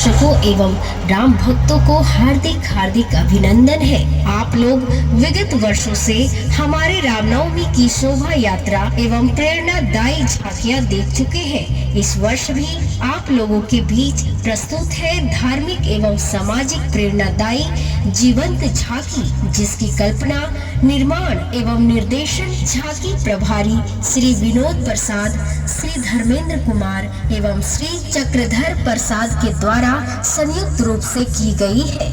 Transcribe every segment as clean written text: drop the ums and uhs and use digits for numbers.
दर्शकों एवं राम भक्तों को हार्दिक हार्दिक अभिनंदन है। आप लोग विगत वर्षों से हमारे रामनवमी की शोभा यात्रा एवं प्रेरणादायी झांकियां देख चुके हैं। इस वर्ष भी आप लोगों के बीच प्रस्तुत है धार्मिक एवं सामाजिक प्रेरणादायी जीवंत झांकी, जिसकी कल्पना, निर्माण एवं निर्देशन झांकी प्रभारी श्री विनोद प्रसाद, श्री धर्मेंद्र कुमार एवं श्री चक्रधर प्रसाद के द्वारा संयुक्त रूप से की गई है।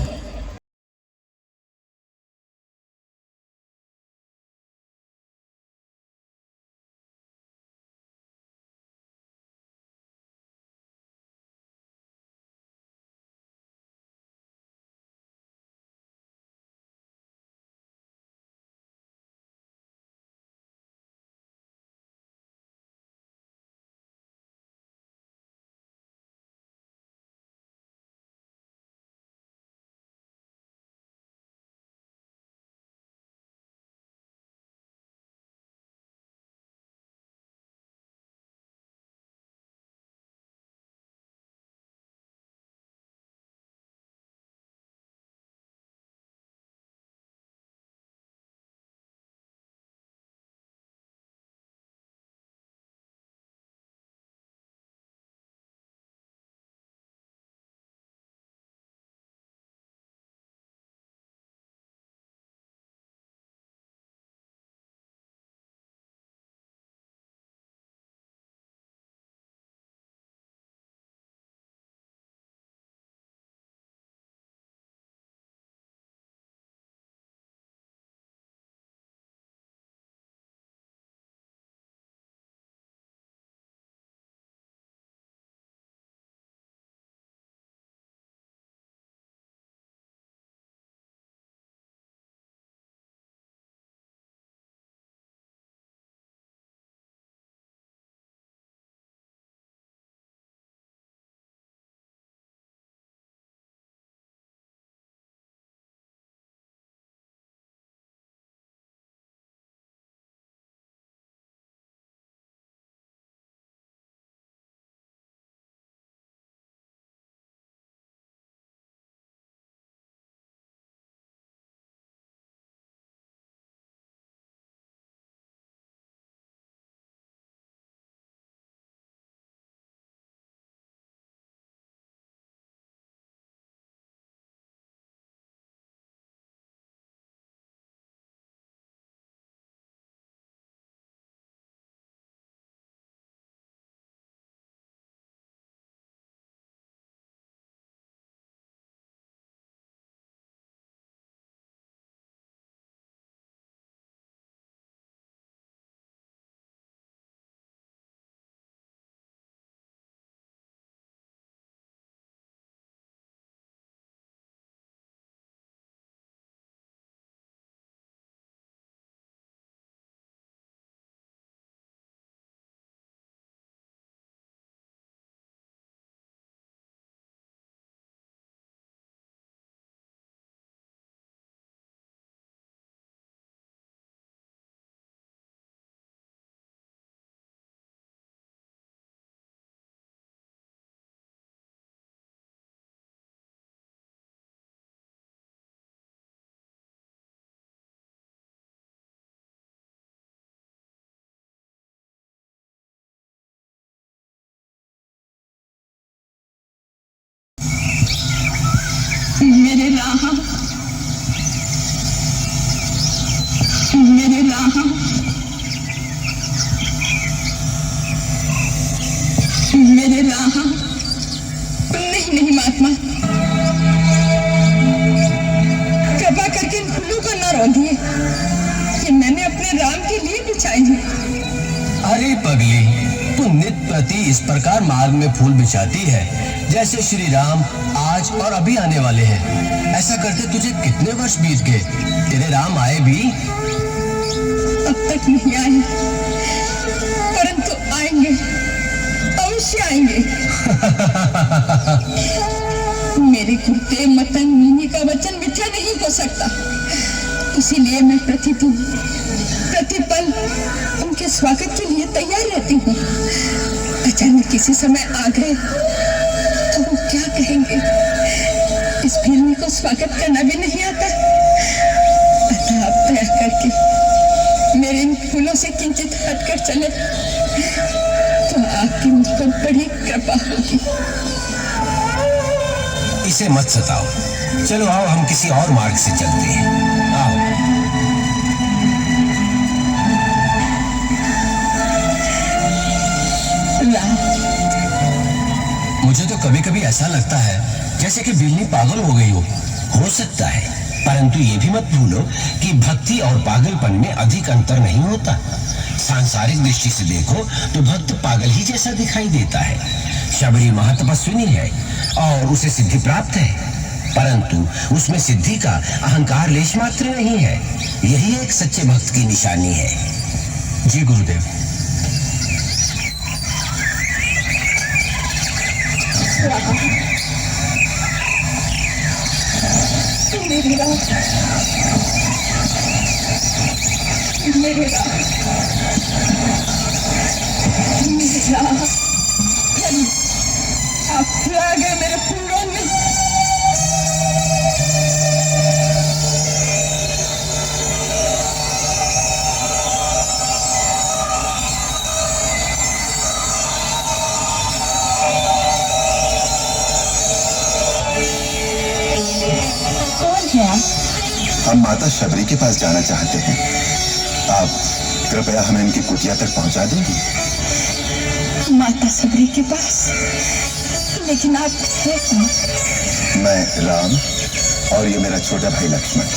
मेरे राम, मेरे राम, मेरे राम। नहीं नहीं महात्मा, कृपा करके इन फूलों को न रोकिए, कि मैंने अपने राम के लिए बिछाए हैं। अरे पगली, तू नित्य प्रति इस प्रकार मार्ग में फूल बिछाती है जैसे श्री राम आज और अभी आने वाले हैं। ऐसा करते तुझे कितने वर्ष बीत गए? तेरे राम आए भी? अब तक नहीं आए, परंतु आएंगे, अवश्य आएंगे। मेरे कुर्ते मतन मीनी का वचन मिथ्या नहीं हो सकता, इसीलिए मैं प्रतिदिन प्रतिपल उनके स्वागत के लिए तैयार रहती हूँ। अचानक किसी समय आ गए तो वो क्या कहेंगे? स्वागत करना भी नहीं आता। अतः आप दया करके मेरे इन फूलों से किंचित हटकर चले तो आपकी मुझ पर बड़ी कृपा होगी। इसे मत सताओ, चलो आओ हम किसी और मार्ग से चलते हैं। आओ। मुझे तो कभी कभी ऐसा लगता है जैसे कि बिल्ली पागल हो गई हो सकता है, परंतु ये भी मत भूलो कि भक्ति और पागलपन में अधिक अंतर नहीं होता। सांसारिक दृष्टि से देखो तो भक्त पागल ही जैसा दिखाई देता है। शबरी महातपस्विनी है और उसे सिद्धि प्राप्त है, परंतु उसमें सिद्धि का अहंकार लेश मात्र नहीं है। यही एक सच्चे भक्त की निशानी है। जी गुरुदेव। आप आ गए मेरे फूलों में। हम माता शबरी के पास जाना चाहते हैं। आप कृपया हमें इनकी कुटिया तक पहुंचा देंगे। माता शबरी के पास? लेकिन आप हैं कौन? मैं राम और ये मेरा छोटा भाई लक्ष्मण।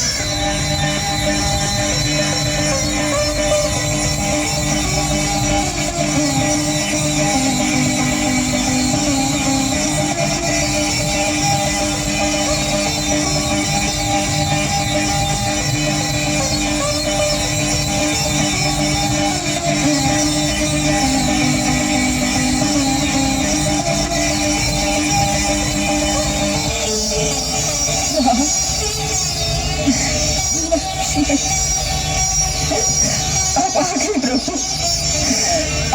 आप आ गए प्रभु,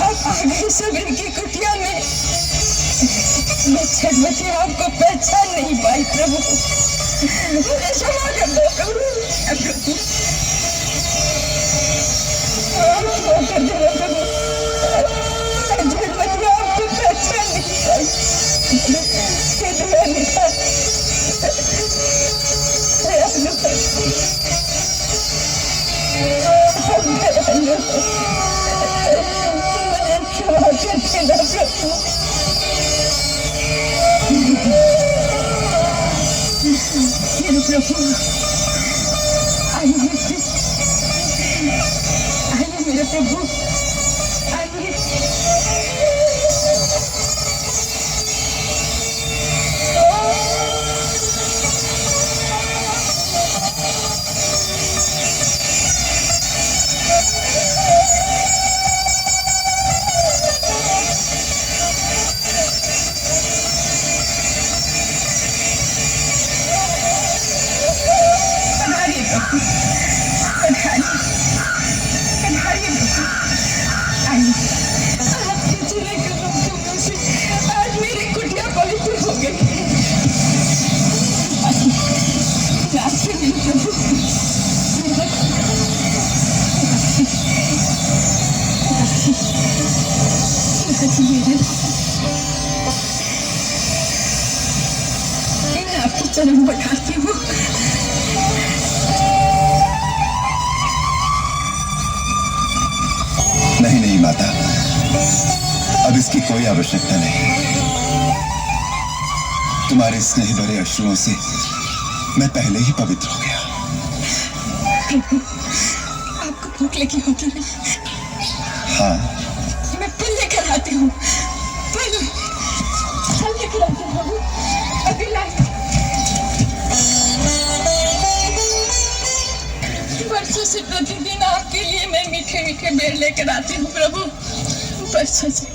आप आ गए शबरी की कुटिया में। मैं छठवती आपको पहचान नहीं पाई प्रभु, मुझे क्षमा कर दो प्रभु। प्रभु आप कर देना प्रभु, मैं छठवती आपको पहचान नहीं पाई। प्रभु आइए, आइए मेरे प्रभु, आइए। आज मेरी कुटिया पवित्र हो गई। मैं आपके चरण पखारती हूँ। नहीं नहीं माता, अब इसकी कोई आवश्यकता नहीं। तुम्हारे स्नेह भरे अश्रुओं से मैं पहले ही पवित्र हो गया। आपको भूख लगी होगी ना? हाँ, मैं फल लेकर आती हूँ। फल लेकर आती हूँ, अभी लाई। वर्षों से प्रतिदिन आपके लिए मैं मीठे मीठे बेर लेकर आती हूँ प्रभु, वर्षों से।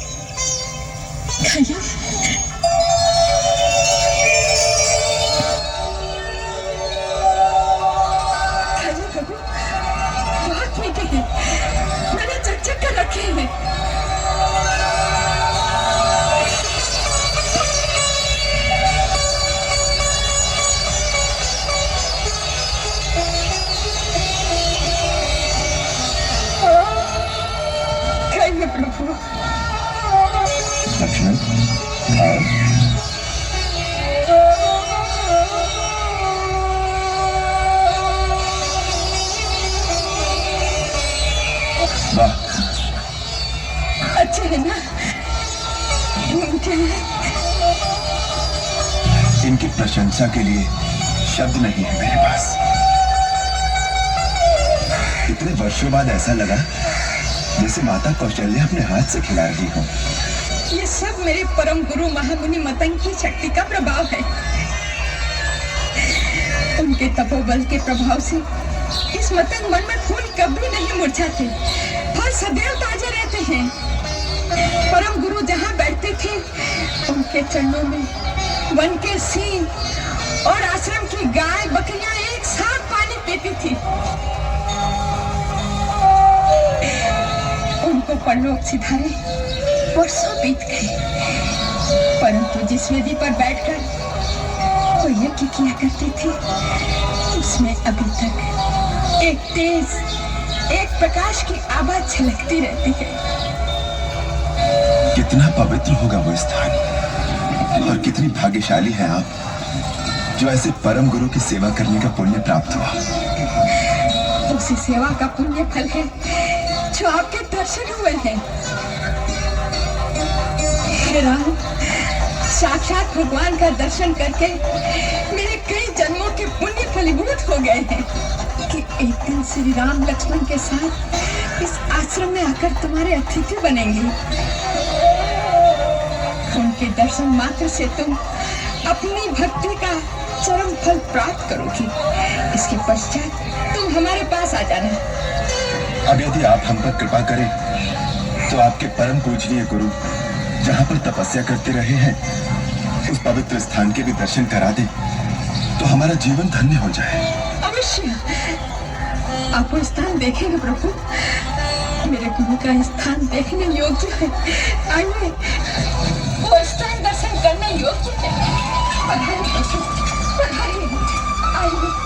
खाइए। खाइए प्रभु, बहुत मीठे हैं, मैंने चक कर रखे हैं। इनकी प्रशंसा के लिए शब्द नहीं है मेरे पास। इतने वर्षों बाद ऐसा लगा जैसे माता कौशल्या अपने हाथ से खिला रही हो। ये सब मेरे परम गुरु महामुनि मतंग की शक्ति का प्रभाव है। उनके तपोबल के प्रभाव से इस मतंग मन में फूल कभी नहीं मुरझाते, फल सदैव ताजे रहते हैं। परम गुरु जहाँ बैठते थे उनके चरणों में वन के सिंह और आश्रम की गाय बकरियां एक साथ पानी पीती थी। उनको परलोक सिधारे वर्षों बीत गए, परंतु जिस वेदी पर बैठकर वो यज्ञ किया करती थी उसमें अभी तक एक तेज एक प्रकाश की आवाज झलकती रहती है। कितना पवित्र होगा वो स्थान, और कितनी भाग्यशाली है आप जो ऐसे परम गुरु की सेवा करने का पुण्य प्राप्त हुआ। उसी सेवा का पुण्य फल है जो आपके दर्शन हुए हैं। हे राम, साक्षात भगवान का दर्शन करके मेरे कई जन्मों के पुण्य फलीभूत हो गए हैं कि एक दिन श्री राम लक्ष्मण के साथ इस आश्रम में आकर तुम्हारे अतिथि बनेंगे। उनके दर्शन मात्र से तुम अपनी भक्ति का चरम फल प्राप्त करोगी। इसके पश्चात तुम हमारे पास आ जाना। अब यदि आप हम पर कृपा करें तो आपके परम पूजनीय गुरु जहाँ पर तपस्या करते रहे हैं उस पवित्र स्थान के भी दर्शन करा दें तो हमारा जीवन धन्य हो जाए। अवश्य आप वो स्थान देखेंगे प्रभु। मेरे गुरु का स्थान देखने योग्य है। आइए, वो स्थान दर्शन करने योग्य है। पधारिए प्रभु, पधारिए, आइए।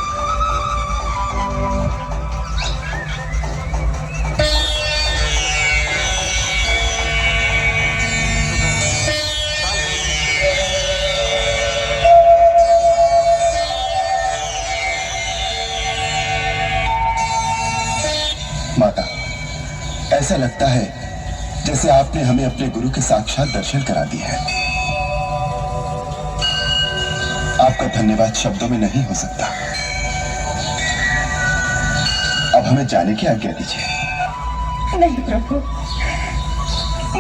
माता, ऐसा लगता है जैसे आपने हमें अपने गुरु के साक्षात दर्शन करा दिए हैं। आपका धन्यवाद शब्दों में नहीं हो सकता। अब हमें जाने की आज्ञा दीजिए। नहीं प्रभु,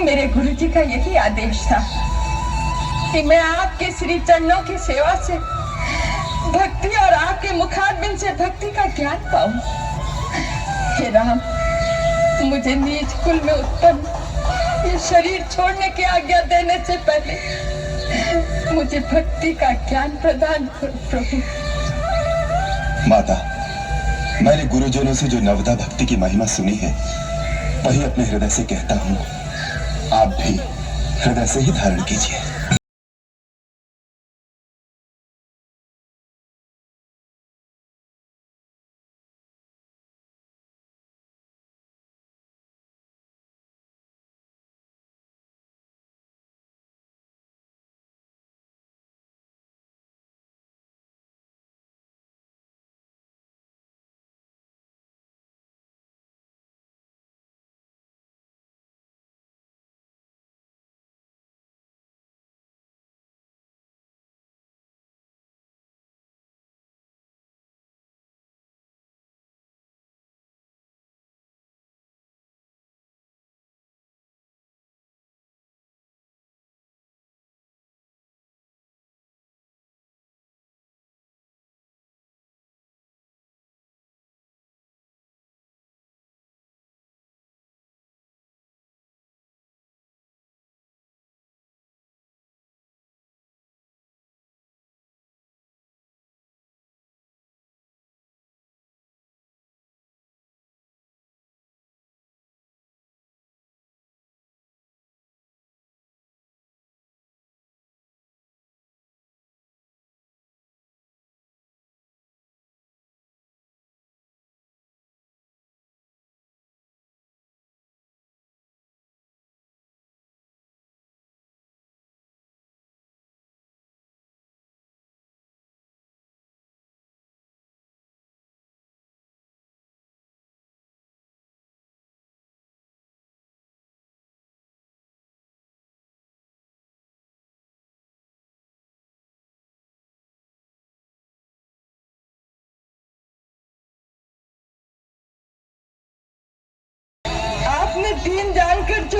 मेरे गुरु जी का यही आदेश था कि मैं आपके श्री चरणों की सेवा से भक्ति और आपके मुखारबिंद से भक्ति का ज्ञान पाऊं। हे राम, मुझे नीच कुल में उत्पन्न ये शरीर छोड़ने की आज्ञा देने से पहले मुझे भक्ति का ज्ञान प्रदान करो प्रभु। माता, मैंने गुरुजनों से जो नवदा भक्ति की महिमा सुनी है वही अपने हृदय से कहता हूँ। आप भी हृदय से ही धारण कीजिए।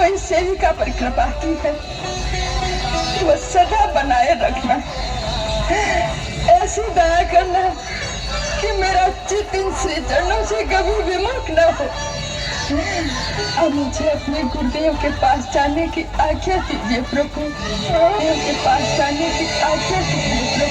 कोई सेविका पर कृपा की है वो सदा बनाए रखना, ऐसी दया करना कि मेरा चित्त इन श्री चरणों से कभी विमुख न हो। अब मुझे अपने गुरुदेव के पास जाने की आज्ञा दीजिए प्रभु, गुरुदेव के पास जाने की आज्ञा दीजिए प्रभु।